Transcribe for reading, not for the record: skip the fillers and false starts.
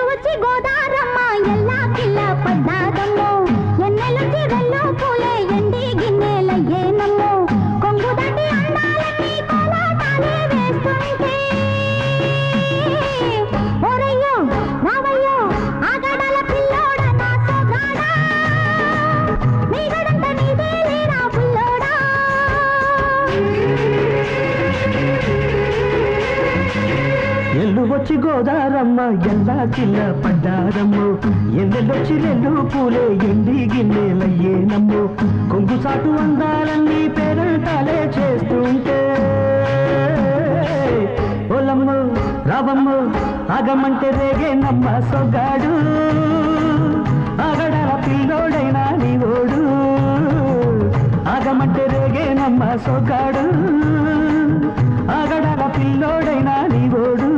వచ్చి గోదారమ్మ ఎల్లా కిల్ల పడ్డాదమ్మో ఎన్నెలొచ్చి వెల్లో పూలే ఎండి గిన్నెలయ్యేనమ్మో కొంగు దాటి అందాలన్నీ కోలాటాలే వేస్తుంటే ఓరయ్యో రావయ్యో ఆగడాల పిల్లోడ నా సోగాడా నీగడంత నీదే లేరా పుల్లోడా ఎల్లు వచ్చి గోదారమ్మ ఎల్లా కిల్ల పడ్డారమ్మో ఎన్నెల్లొచ్చి రెల్లు పూలే ఎండి గిన్నెలయ్యేనమ్మో కొంగు చాటు అందాలన్నీ పేరంటాలే చేస్తుంటే ఓలమ్మో రావమ్మో ఆగమంటే రేగేనమ్మ సొగ్గాడు ఆగడాల పిల్లోడైనా నీ ఓడు ఆగమంటే రేగేనమ్మ సొగ్గాడు ఆగడాల పిల్లోడైనా నీ ఓడు